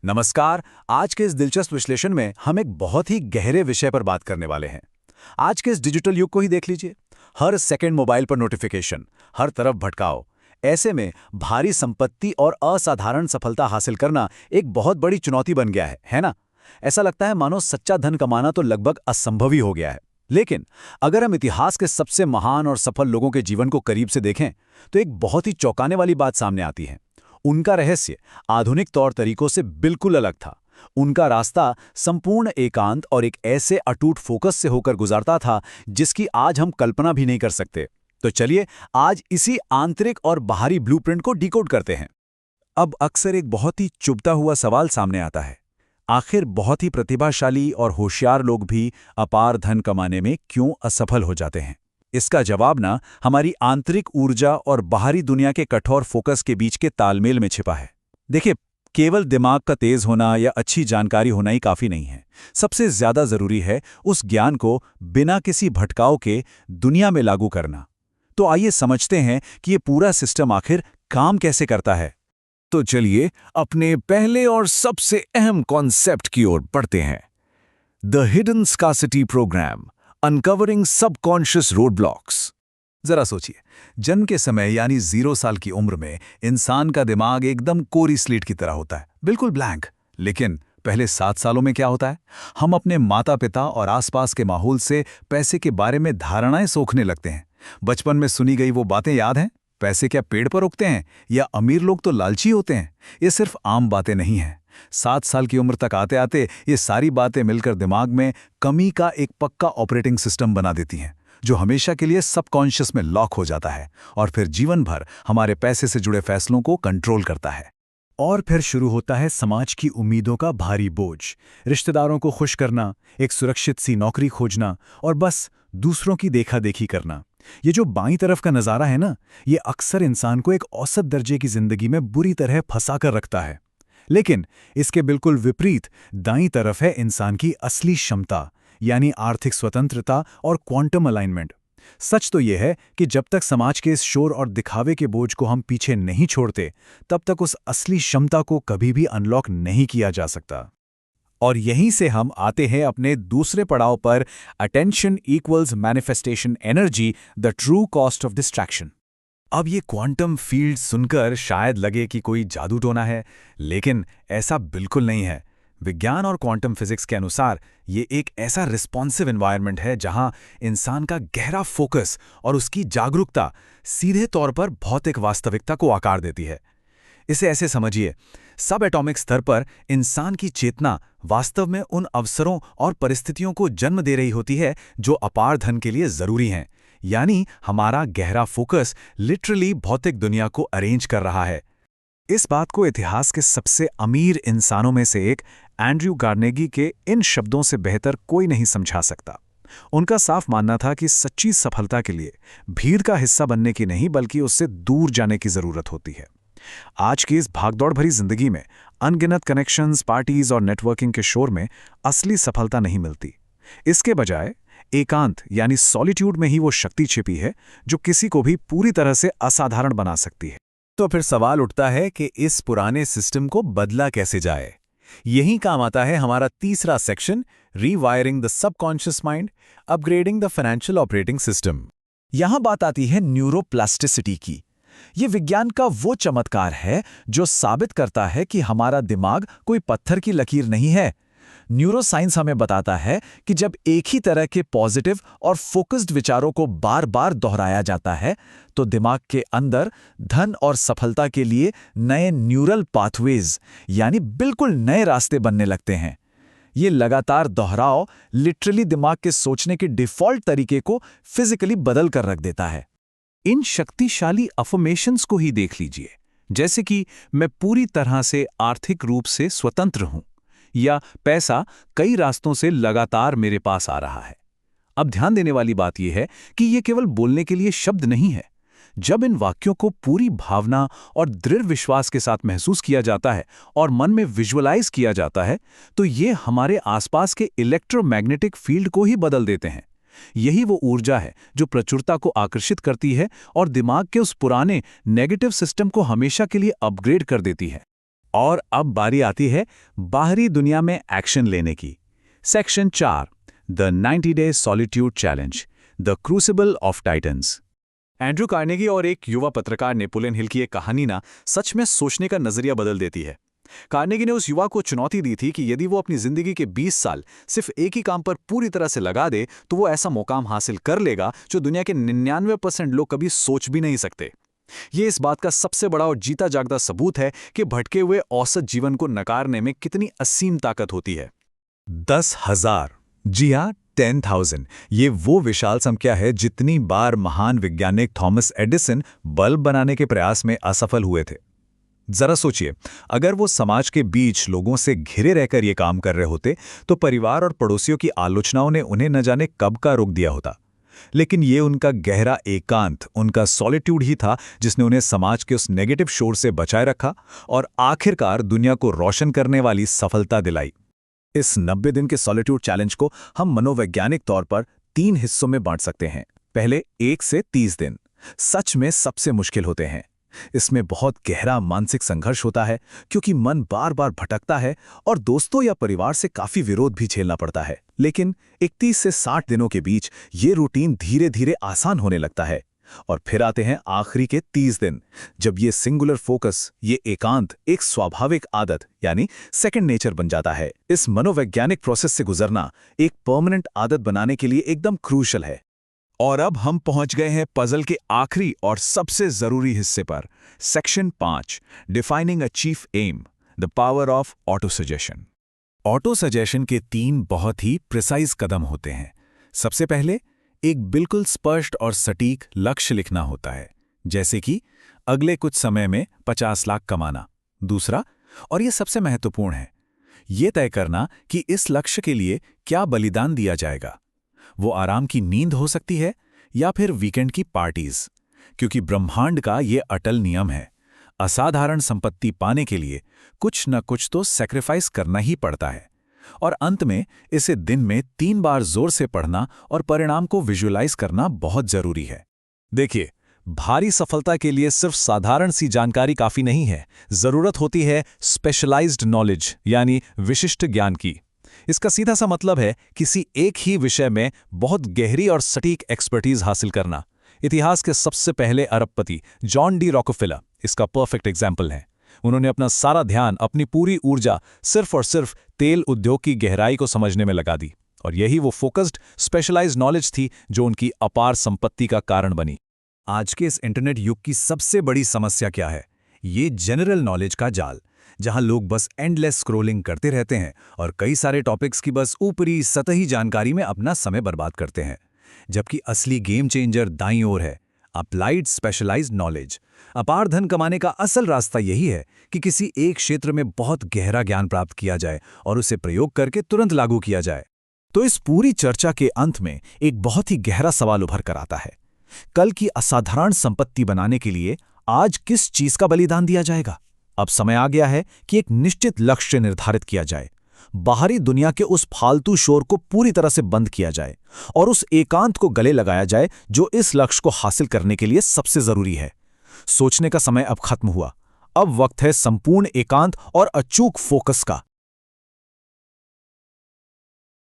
नमस्कार। आज के इस दिलचस्प विश्लेषण में हम एक बहुत ही गहरे विषय पर बात करने वाले हैं। आज के इस डिजिटल युग को ही देख लीजिए। हर सेकंड मोबाइल पर नोटिफिकेशन, हर तरफ भटकाव। ऐसे में भारी संपत्ति और असाधारण सफलता हासिल करना एक बहुत बड़ी चुनौती बन गया है ना? ऐसा लगता है मानो सच्चा धन कमाना तो लगभग असंभव ही हो गया है। लेकिन अगर हम इतिहास के सबसे महान और सफल लोगों के जीवन को करीब से देखें तो एक बहुत ही चौंकाने वाली बात सामने आती है। उनका रहस्य आधुनिक तौर तरीकों से बिल्कुल अलग था। उनका रास्ता संपूर्ण एकांत और एक ऐसे अटूट फोकस से होकर गुजरता था जिसकी आज हम कल्पना भी नहीं कर सकते। तो चलिए आज इसी आंतरिक और बाहरी ब्लूप्रिंट को डिकोड करते हैं। अब अक्सर एक बहुत ही चुभता हुआ सवाल सामने आता है, आखिर बहुत ही प्रतिभाशाली और होशियार लोग भी अपार धन कमाने में क्यों असफल हो जाते हैं? इसका जवाब ना हमारी आंतरिक ऊर्जा और बाहरी दुनिया के कठोर फोकस के बीच के तालमेल में छिपा है। देखिए, केवल दिमाग का तेज होना या अच्छी जानकारी होना ही काफी नहीं है। सबसे ज्यादा जरूरी है उस ज्ञान को बिना किसी भटकाव के दुनिया में लागू करना। तो आइए समझते हैं कि ये पूरा सिस्टम आखिर काम कैसे करता है। तो चलिए अपने पहले और सबसे अहम कॉन्सेप्ट की ओर बढ़ते हैं। The hidden scarcity program, uncovering subconscious road blocks. जरा सोचिए, जन्म के समय यानी 0 साल की उम्र में इंसान का दिमाग एकदम कोरी स्लेट की तरह होता है, बिल्कुल ब्लैंक। लेकिन पहले 7 सालों में क्या होता है? हम अपने माता पिता और आसपास के माहौल से पैसे के बारे में धारणाएं सोखने लगते हैं। बचपन में सुनी गई वो बातें याद हैं? पैसे क्या पेड़ पर उगते हैं? या अमीर लोग तो लालची होते हैं? ये सिर्फ आम बातें नहीं हैं। 7 साल की उम्र तक आते आते ये सारी बातें मिलकर दिमाग में कमी का एक पक्का ऑपरेटिंग सिस्टम बना देती हैं, जो हमेशा के लिए सबकॉन्शियस में लॉक हो जाता है और फिर जीवन भर हमारे पैसे से जुड़े फैसलों को कंट्रोल करता है। और फिर शुरू होता है समाज की उम्मीदों का भारी बोझ। रिश्तेदारों को खुश करना, एक सुरक्षित सी नौकरी खोजना और बस दूसरों की देखा देखी करना। ये जो बाईं तरफ का नज़ारा है ना, ये अक्सर इंसान को एक औसत दर्जे की जिंदगी में बुरी तरह फंसा कर रखता है। लेकिन इसके बिल्कुल विपरीत दाईं तरफ है इंसान की असली क्षमता, यानी आर्थिक स्वतंत्रता और क्वांटम अलाइनमेंट। सच तो यह है कि जब तक समाज के इस शोर और दिखावे के बोझ को हम पीछे नहीं छोड़ते, तब तक उस असली क्षमता को कभी भी अनलॉक नहीं किया जा सकता। और यहीं से हम आते हैं अपने दूसरे पड़ाव पर, attention equals manifestation energy, the true cost of distraction. अब ये क्वांटम फील्ड सुनकर शायद लगे कि कोई जादू टोना है, लेकिन ऐसा बिल्कुल नहीं है। विज्ञान और क्वांटम फिजिक्स के अनुसार ये एक ऐसा रिस्पॉन्सिव एनवायरनमेंट है जहां इंसान का गहरा फोकस और उसकी जागरूकता सीधे तौर पर भौतिक वास्तविकता को आकार देती है। इसे ऐसे समझिए, सब एटॉमिक स्तर पर इंसान की चेतना वास्तव में उन अवसरों और परिस्थितियों को जन्म दे रही होती है जो अपार धन के लिए जरूरी हैं। यानी हमारा गहरा फोकस लिटरली भौतिक दुनिया को अरेंज कर रहा है। इस बात को इतिहास के सबसे अमीर इंसानों में से एक एंड्रयू कार्नेगी के इन शब्दों से बेहतर कोई नहीं समझा सकता। उनका साफ मानना था कि सच्ची सफलता के लिए भीड़ का हिस्सा बनने की नहीं, बल्कि उससे दूर जाने की जरूरत होती है। आज की इस भागदौड़ भरी जिंदगी में अनगिनत कनेक्शंस, पार्टीज और नेटवर्किंग के शोर में असली सफलता नहीं मिलती। इसके बजाय एकांत यानी सॉलिट्यूड में ही वो शक्ति छिपी है जो किसी को भी पूरी तरह से असाधारण बना सकती है। तो फिर सवाल उठता है कि इस पुराने सिस्टम को बदला कैसे जाए। यही काम आता है हमारा तीसरा section, rewiring the subconscious mind, upgrading the financial operating system. यहां बात आती है न्यूरोप्लास्टिसिटी की। ये विज्ञान का वो चमत्कार है जो साबित करता है कि हमारा दिमाग कोई पत्थर की लकीर नहीं है। न्यूरोसाइंस हमें बताता है कि जब एक ही तरह के पॉजिटिव और फोकस्ड विचारों को बार बार दोहराया जाता है, तो दिमाग के अंदर धन और सफलता के लिए नए न्यूरल पाथवेज यानी बिल्कुल नए रास्ते बनने लगते हैं। ये लगातार दोहराव लिटरली दिमाग के सोचने के डिफॉल्ट तरीके को फिजिकली बदल कर रख देता है। इन शक्तिशाली अफर्मेशंस को ही देख लीजिए, जैसे कि मैं पूरी तरह से आर्थिक रूप से स्वतंत्र हूं, या पैसा कई रास्तों से लगातार मेरे पास आ रहा है। अब ध्यान देने वाली बात यह है कि ये केवल बोलने के लिए शब्द नहीं है। जब इन वाक्यों को पूरी भावना और दृढ़ विश्वास के साथ महसूस किया जाता है और मन में विजुअलाइज किया जाता है, तो ये हमारे आसपास के इलेक्ट्रोमैग्नेटिक फील्ड को ही बदल देते हैं। यही वो ऊर्जा है जो प्रचुरता को आकर्षित करती है और दिमाग के उस पुराने नेगेटिव सिस्टम को हमेशा के लिए अपग्रेड कर देती है। और अब बारी आती है बाहरी दुनिया में एक्शन लेने की। Section 4, the 90 day solitude challenge, the crucible of titans. Andrew Carnegie और एक युवा पत्रकार नेपोलियन हिल की एक कहानी ना सच में सोचने का नजरिया बदल देती है। कार्नेगी ने उस युवा को चुनौती दी थी कि यदि वो अपनी जिंदगी के 20 साल सिर्फ एक ही काम पर पूरी तरह से लगा दे तो वो ऐसा मुकाम हासिल कर लेगा जो दुनिया के 99% लोग कभी सोच भी नहीं सकते। ये इस बात का सबसे बड़ा और जीता जागता सबूत है कि भटके हुए औसत जीवन को नकारने में कितनी असीम ताकत होती है। 10,000, जी हाँ, 10,000। ये वो विशाल संख्या है जितनी बार महान वैज्ञानिक थॉमस एडिसन बल्ब बनाने के प्रयास में असफल हुए थे। जरा सोचिए, अगर वो समाज के बीच लोगों से घिरे रहकर ये काम कर रहे होते तो परिवार और पड़ोसियों की आलोचनाओं ने उन्हें न जाने कब का रोक दिया होता। लेकिन ये उनका गहरा एकांत, उनका सॉलिट्यूड ही था जिसने उन्हें समाज के उस नेगेटिव शोर से बचाए रखा और आखिरकार दुनिया को रोशन करने वाली सफलता दिलाई। इस 90 दिन के सॉलिट्यूड चैलेंज को हम मनोवैज्ञानिक तौर पर 3 हिस्सों में बांट सकते हैं। पहले 1 से 30 दिन सच में सबसे मुश्किल होते हैं। इसमें बहुत गहरा मानसिक संघर्ष होता है क्योंकि मन बार बार भटकता है और दोस्तों या परिवार से काफी विरोध भी झेलना पड़ता है। लेकिन 31 से 60 दिनों के बीच ये रूटीन धीरे धीरे आसान होने लगता है। और फिर आते हैं आखिरी के 30 दिन, जब ये सिंगुलर फोकस, ये एकांत एक स्वाभाविक आदत यानी सेकंड नेचर बन जाता है। इस मनोवैज्ञानिक प्रोसेस से गुजरना एक परमानेंट आदत बनाने के लिए एकदम क्रूशल है। और अब हम पहुंच गए हैं पजल के आखिरी और सबसे जरूरी हिस्से पर, section 5, defining a chief aim, the power of auto suggestion. Auto suggestion के 3 बहुत ही प्रिसाइज कदम होते हैं। सबसे पहले एक बिल्कुल स्पष्ट और सटीक लक्ष्य लिखना होता है, जैसे कि अगले कुछ समय में 50 लाख कमाना। दूसरा, और ये सबसे महत्वपूर्ण है, ये तय करना कि इस लक्ष्य के लिए क्या बलिदान दिया जाएगा। वो आराम की नींद हो सकती है या फिर वीकेंड की पार्टीज, क्योंकि ब्रह्मांड का ये अटल नियम है, असाधारण संपत्ति पाने के लिए कुछ न कुछ तो सैक्रिफाइस करना ही पड़ता है। और अंत में इसे दिन में 3 बार जोर से पढ़ना और परिणाम को विजुअलाइज करना बहुत जरूरी है। देखिए, भारी सफलता के लिए सिर्फ साधारण सी जानकारी काफी नहीं है, जरूरत होती है स्पेशलाइज्ड नॉलेज यानी विशिष्ट ज्ञान की। इसका सीधा सा मतलब है किसी एक ही विषय में बहुत गहरी और सटीक एक्सपर्टीज हासिल करना। इतिहास के सबसे पहले अरबपति जॉन डी रॉकफेलर इसका परफेक्ट एग्जाम्पल है। उन्होंने अपना सारा ध्यान, अपनी पूरी ऊर्जा सिर्फ और सिर्फ तेल उद्योग की गहराई को समझने में लगा दी, और यही वो फोकस्ड स्पेशलाइज्ड नॉलेज थी जो उनकी अपार संपत्ति का कारण बनी। आज के इस इंटरनेट युग की सबसे बड़ी समस्या क्या है? ये जनरल नॉलेज का जाल, जहां लोग बस एंडलेस स्क्रोलिंग करते रहते हैं और कई सारे टॉपिक्स की बस ऊपरी सतही जानकारी में अपना समय बर्बाद करते हैं। जबकि असली गेम चेंजर दाईं ओर है, अप्लाइड स्पेशलाइज्ड नॉलेज। अपार धन कमाने का असल रास्ता यही है कि किसी एक क्षेत्र में बहुत गहरा ज्ञान प्राप्त किया जाए और उसे प्रयोग करके तुरंत लागू किया जाए। तो इस पूरी चर्चा के अंत में एक बहुत ही गहरा सवाल उभर कर आता है, कल की असाधारण संपत्ति बनाने के लिए आज किस चीज का बलिदान दिया जाएगा? अब समय आ गया है कि एक निश्चित लक्ष्य निर्धारित किया जाए, बाहरी दुनिया के उस फालतू शोर को पूरी तरह से बंद किया जाए और उस एकांत को गले लगाया जाए जो इस लक्ष्य को हासिल करने के लिए सबसे जरूरी है। सोचने का समय अब खत्म हुआ। अब वक्त है संपूर्ण एकांत और अचूक फोकस का।